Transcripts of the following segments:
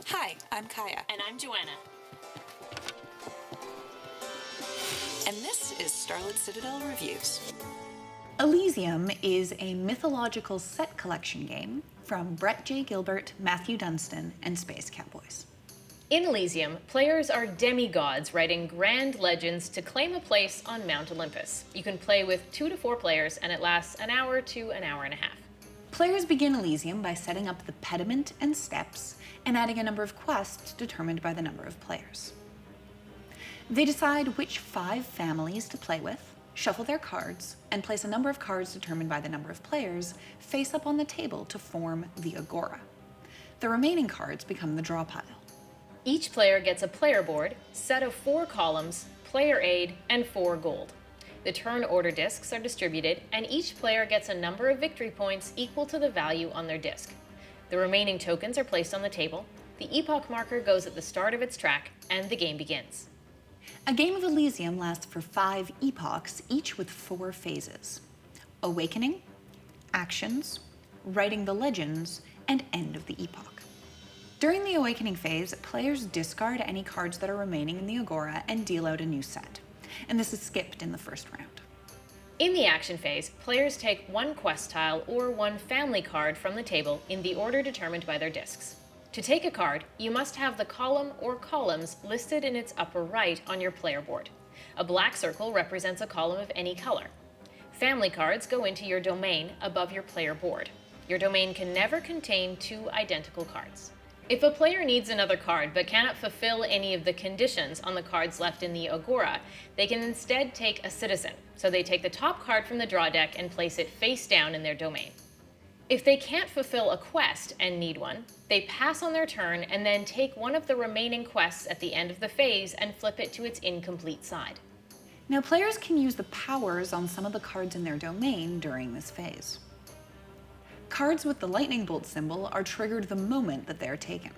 Hi, I'm Kaya. And I'm Joanna. And this is Starlit Citadel Reviews. Elysium is a mythological set collection game from Brett J. Gilbert, Matthew Dunstan, and Space Cowboys. In Elysium, players are demigods writing grand legends to claim a place on Mount Olympus. You can play with 2 to 4 players, and it lasts an hour to an hour and a half. Players begin Elysium by setting up the pediment and steps and adding a number of quests determined by the number of players. They decide which 5 families to play with, shuffle their cards, and place a number of cards determined by the number of players face up on the table to form the agora. The remaining cards become the draw pile. Each player gets a player board, set of 4 columns, player aid, and 4 gold. The turn order discs are distributed, and each player gets a number of victory points equal to the value on their disc. The remaining tokens are placed on the table, the epoch marker goes at the start of its track, and the game begins. A game of Elysium lasts for 5 epochs, each with 4 phases: Awakening, Actions, Writing the Legends, and End of the Epoch. During the Awakening phase, players discard any cards that are remaining in the agora and deal out a new set, and this is skipped in the first round. In the action phase, players take 1 quest tile or 1 family card from the table in the order determined by their discs. To take a card, you must have the column or columns listed in its upper right on your player board. A black circle represents a column of any color. Family cards go into your domain above your player board. Your domain can never contain 2 identical cards. If a player needs another card but cannot fulfill any of the conditions on the cards left in the agora, they can instead take a citizen. So they take the top card from the draw deck and place it face down in their domain. If they can't fulfill a quest and need one, they pass on their turn and then take one of the remaining quests at the end of the phase and flip it to its incomplete side. Now, players can use the powers on some of the cards in their domain during this phase. Cards with the lightning bolt symbol are triggered the moment that they are taken.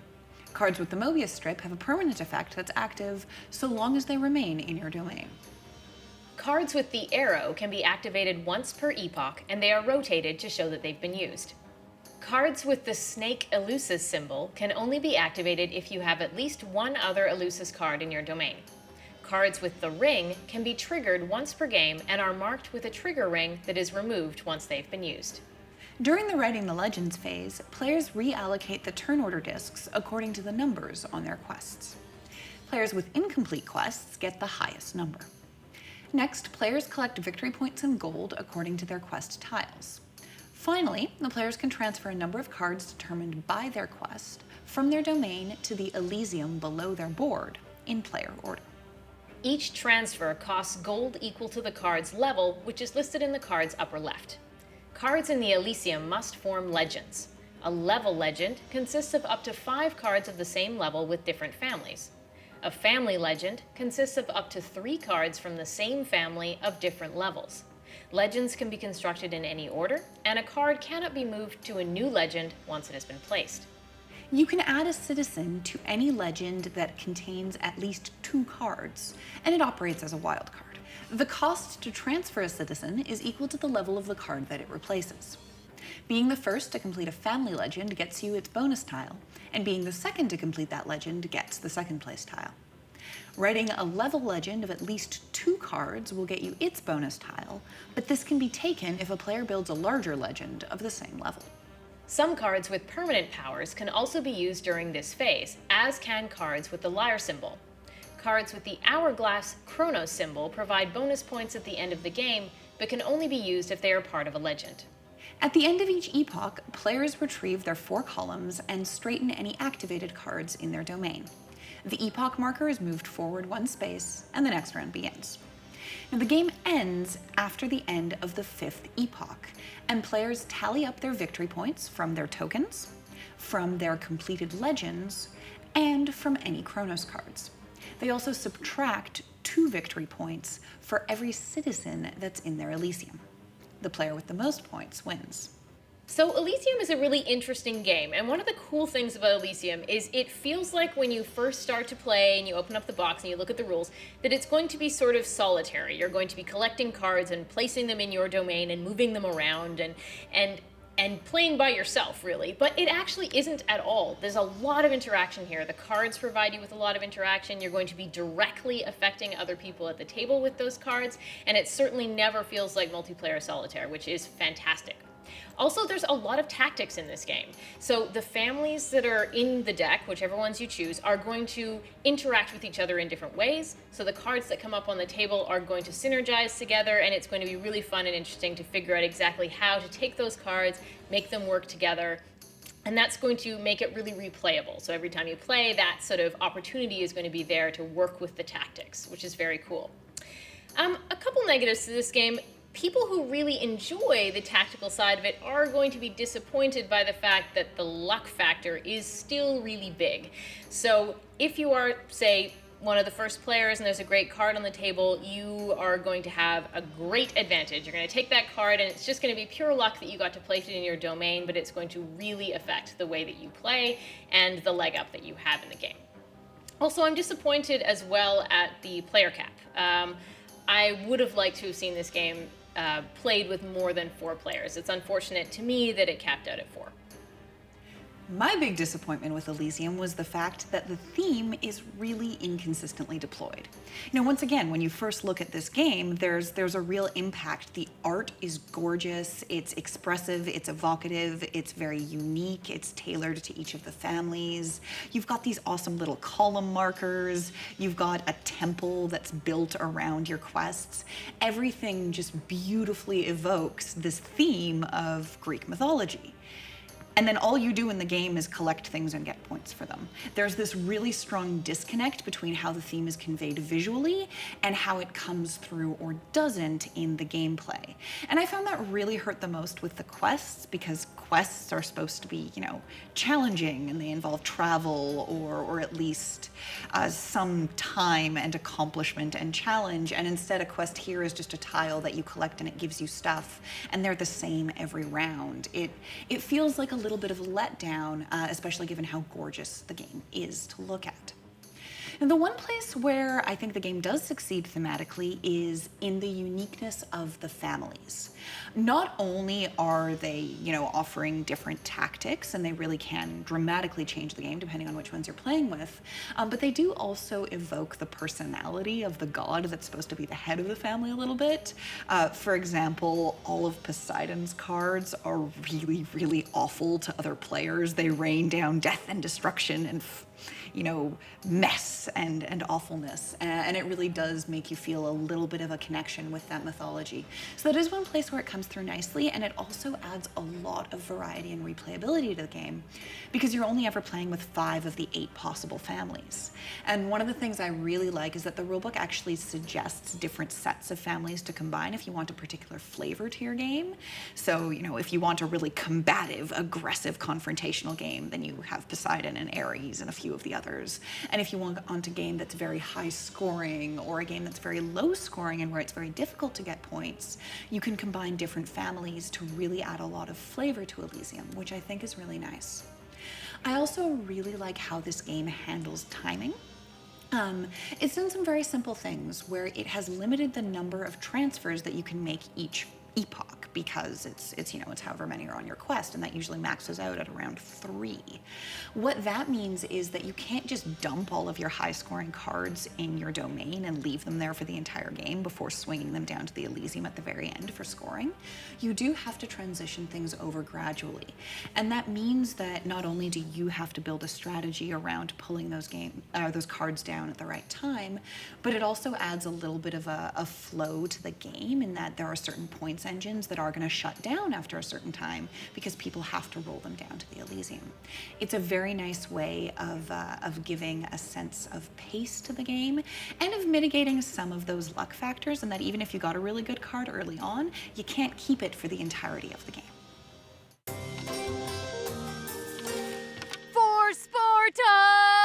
Cards with the Mobius strip have a permanent effect that's active so long as they remain in your domain. Cards with the arrow can be activated once per epoch, and they are rotated to show that they've been used. Cards with the snake Elusis symbol can only be activated if you have at least 1 other Elusis card in your domain. Cards with the ring can be triggered once per game and are marked with a trigger ring that is removed once they've been used. During the Writing the Legends phase, players reallocate the turn order discs according to the numbers on their quests. Players with incomplete quests get the highest number. Next, players collect victory points and gold according to their quest tiles. Finally, the players can transfer a number of cards determined by their quest from their domain to the Elysium below their board in player order. Each transfer costs gold equal to the card's level, which is listed in the card's upper left. Cards in the Elysium must form legends. A level legend consists of up to 5 cards of the same level with different families. A family legend consists of up to 3 cards from the same family of different levels. Legends can be constructed in any order, and a card cannot be moved to a new legend once it has been placed. You can add a citizen to any legend that contains at least 2 cards, and it operates as a wild card. The cost to transfer a citizen is equal to the level of the card that it replaces. Being the first to complete a family legend gets you its bonus tile, and being the second to complete that legend gets the second place tile. Writing a level legend of at least 2 cards will get you its bonus tile, but this can be taken if a player builds a larger legend of the same level. Some cards with permanent powers can also be used during this phase, as can cards with the lyre symbol. Cards with the hourglass Chronos symbol provide bonus points at the end of the game, but can only be used if they are part of a legend. At the end of each epoch, players retrieve their 4 columns and straighten any activated cards in their domain. The epoch marker is moved forward 1 space, and the next round begins. Now, the game ends after the end of the 5th epoch, and players tally up their victory points from their tokens, from their completed legends, and from any Chronos cards. They also subtract 2 victory points for every citizen that's in their Elysium. The player with the most points wins. So Elysium is a really interesting game, and one of the cool things about Elysium is it feels like when you first start to play and you open up the box and you look at the rules, that it's going to be sort of solitary. You're going to be collecting cards and placing them in your domain and moving them around, and and playing by yourself, really. But it actually isn't at all. There's a lot of interaction here. The cards provide you with a lot of interaction. You're going to be directly affecting other people at the table with those cards, and it certainly never feels like multiplayer solitaire, which is fantastic. Also, there's a lot of tactics in this game. So the families that are in the deck, whichever ones you choose, are going to interact with each other in different ways. So the cards that come up on the table are going to synergize together, and it's going to be really fun and interesting to figure out exactly how to take those cards, make them work together, and that's going to make it really replayable. So every time you play, that sort of opportunity is going to be there to work with the tactics, which is very cool. A couple negatives to this game. People who really enjoy the tactical side of it are going to be disappointed by the fact that the luck factor is still really big. So if you are, say, one of the first players and there's a great card on the table, you are going to have a great advantage. You're going to take that card and it's just going to be pure luck that you got to place it in your domain, but it's going to really affect the way that you play and the leg up that you have in the game. Also, I'm disappointed as well at the player cap. I would have liked to have seen this game played with more than 4 players. It's unfortunate to me that it capped out at 4. My big disappointment with Elysium was the fact that the theme is really inconsistently deployed. You know, once again, when you first look at this game, there's a real impact. The art is gorgeous, it's expressive, it's evocative, it's very unique, it's tailored to each of the families. You've got these awesome little column markers, you've got a temple that's built around your quests. Everything just beautifully evokes this theme of Greek mythology. And then all you do in the game is collect things and get points for them. There's this really strong disconnect between how the theme is conveyed visually and how it comes through or doesn't in the gameplay. And I found that really hurt the most with the quests, because quests are supposed to be, you know, challenging, and they involve travel or at least some time and accomplishment and challenge. And instead, a quest here is just a tile that you collect and it gives you stuff, and they're the same every round. It feels like a little bit of a letdown, especially given how gorgeous the game is to look at. And the one place where I think the game does succeed thematically is in the uniqueness of the families. Not only are they, you know, offering different tactics, and they really can dramatically change the game depending on which ones you're playing with, but they do also evoke the personality of the god that's supposed to be the head of the family a little bit. For example, all of Poseidon's cards are really, really awful to other players. They rain down death and destruction and you know, mess and awfulness. And it really does make you feel a little bit of a connection with that mythology. So that is one place where it comes through nicely, and it also adds a lot of variety and replayability to the game, because you're only ever playing with 5 of the 8 possible families. And one of the things I really like is that the rulebook actually suggests different sets of families to combine if you want a particular flavor to your game. So, you know, if you want a really combative, aggressive, confrontational game, then you have Poseidon and Ares and a few of the others. And if you want a game that's very high scoring, or a game that's very low scoring and where it's very difficult to get points, you can combine different families to really add a lot of flavor to Elysium, which I think is really nice. I also really like how this game handles timing. It's done some very simple things where it has limited the number of transfers that you can make each epoch, because it's you know, it's however many are on your quest, and that usually maxes out at around 3. What that means is that you can't just dump all of your high scoring cards in your domain and leave them there for the entire game before swinging them down to the Elysium at the very end for scoring. You do have to transition things over gradually, and that means that not only do you have to build a strategy around pulling those cards down at the right time, but it also adds a little bit of a flow to the game, in that there are certain points engines that are going to shut down after a certain time because people have to roll them down to the Elysium. It's a very nice way of giving a sense of pace to the game, and of mitigating some of those luck factors, and that even if you got a really good card early on, you can't keep it for the entirety of the game. For Sparta!